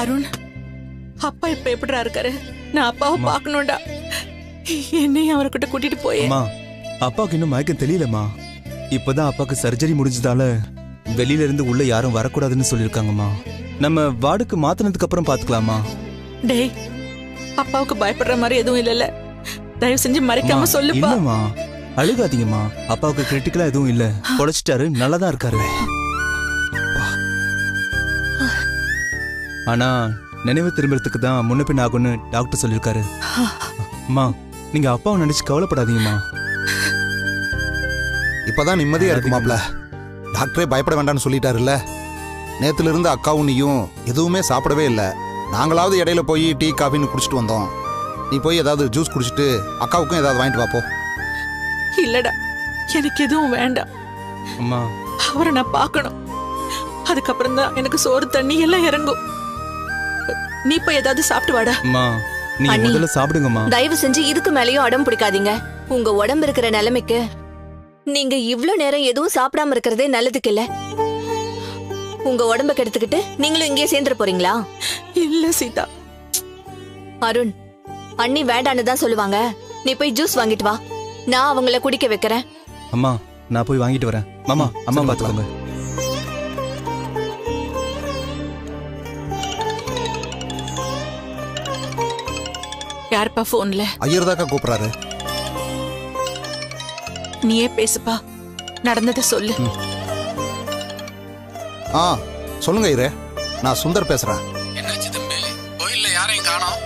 அருண், அப்பா இப்ப எப்படிடா இருக்காரு? நான் அப்பாவை பாக்கணும்டா. என்னையும் அவர்கிட்ட கூட்டிட்டு போயே. அப்பாவுக்கு இன்னும் மயக்கம் தெரியலம்மா. இப்பதான் அப்பாக்கு சர்ஜரி முடிஞ்சதால வெளியில இருந்து உள்ள யாரும் வரக்கூடாதுன்னு சொல்லிருக்காங்கம்மா. நம்ம வார்டுக்கு மாத்தினதுக்கு அப்புறம் பாத்துக்கலாமா? டேய், அப்பாவுக்கு பயப்படுற மாதிரி எதுவும் இல்லல்ல? தயவு செஞ்சு மறைக்காம சொல்லுப்பா. இல்லம்மா, அழுகாதீங்கம்மா. அப்பாவுக்கு கிரிட்டிக்கலா எதுவும் இல்ல, பொழைச்சிட்டாரு, நல்லாதான் இருக்காரு. ஆனா நினைவு திரும்பறதுக்கு தான் முன்ன பின் ஆகும்னு டாக்டர் சொல்லிருக்காரு. அம்மா, நீங்க அப்பாவை நினைச்சு கவலைப்படாதீங்கம்மா. இப்பதான் நிம்மதியா இருக்கு மாப்ள. டாக்டரே பயப்பட வேண்டாம்னு சொல்லிட்டாருல்ல. நேத்துல இருந்து அக்காவும் நீயும் எதுவுமே சாப்பிடவே இல்லை. நாங்களாவது இடையில போய் டீ காஃபின்னு குடிச்சிட்டு வந்தோம். நீ போய் ஏதாவது ஜூஸ் குடிச்சிட்டு அக்காவுக்கும் ஏதாவது வாங்கிட்டு வாப்போ. இல்லடா, எனக்கு எதுவும் வேண்டாம். அம்மா, அவரை நான் பார்க்கணும். அதுக்கப்புறம் தான் எனக்கு சோறு தண்ணி எல்லாம் இறங்கும். நீ போய் ஏதாவது சாப்பிட்டு வாடா. அம்மா, நீங்க முதல்ல சாப்பிடுங்கம்மா. தயவு செஞ்சு இதுக்கு மேலயும் அடம் பிடிக்காதீங்க. உங்க உடம்பு இருக்கிற நிலைமைக்கு நீங்க இவ்ளோ நேரம் எதுவும் சாப்பிடாம இருக்கிறதே நல்லதுக்கு இல்ல. உங்க உடம்ப கெடுத்துக்கிட்டு நீங்களும் இங்கே சேர்ந்துட போறீங்களா? இல்ல சீதா. அருண், அண்ணி வேண்டான்னு தான் சொல்லுவாங்க. நீ போய் ஜூஸ் வாங்கிட்டு வா, நான் அவங்கள குடிக்க வைக்கிறேன். அம்மா, நான் போய் வாங்கிட்டு வரேன். மாமா, அம்மா பாத்துக்கோங்க. யாருப்பா போன்ல? ஐயர் தாக்கா கூப்பிடுறாரு. நீயே பேசுப்பா, நடந்ததை சொல்லு. சொல்லுங்க ஐயரே, நான் சுந்தர் பேசுறேன். என்னாச்சு தம்பி? கோயில்ல யாரையும் காணோம்.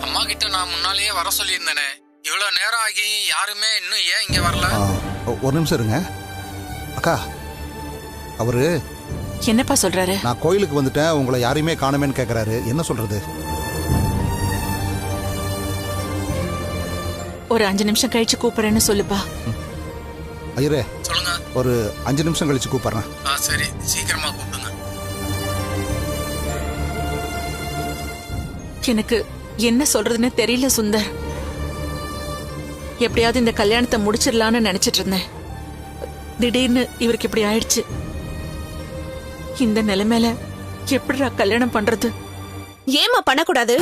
அம்மா கிட்ட நான் முன்னாலேயே வர சொல்லியிருந்தேனே. இவ்வளவு நேரம் ஆகி யாருமே இன்னும் ஏன் இங்க வரல? ஒரு நிமிஷம் இருங்க அக்கா. அவரு என்னப்பா சொல்றாரு? நான் கோயிலுக்கு வந்துட்டேன், உங்களை யாரையுமே காணுமேன்னு கேக்குறாரு. என்ன சொல்றது? ஒரு 5 நிமிஷம் கழிச்சு கூப்பிடுறேன்னு சொல்லுப்பா. ஐயரே, சொல்லுங்க. ஒரு 5 நிமிஷம் கழிச்சு கூப்பிடுறேன். சரி, சீக்கிரமா கூப்பிடுங்க. எனக்கு என்ன சொல்றதுன்னு தெரியல சுந்தர். எப்படியாவது இந்த கல்யாணத்தை முடிச்சிடலான்னு நினைச்சிட்டு இருந்தேன். திடீர்னு இவருக்கு இப்படி ஆயிடுச்சு. இந்த நிலைமையில எப்படிடா கல்யாணம் பண்றது? ஏமா பண்ணக்கூடாது?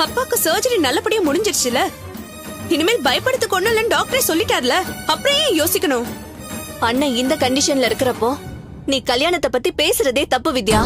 அப்பாக்கு சர்ஜரி நல்லபடியா முடிஞ்சிருச்சுல. இனிமேல் பயப்படுறதுக்கு ஒண்ணும் இல்லன்னு டாக்டரே சொல்லிட்டார்ல. அப்புறம் ஏன் யோசிக்கணும்? அண்ணன் இந்த கண்டிஷன்ல இருக்கிறப்போ நீ கல்யாணத்தை பத்தி பேசுறதே தப்பு வித்யா.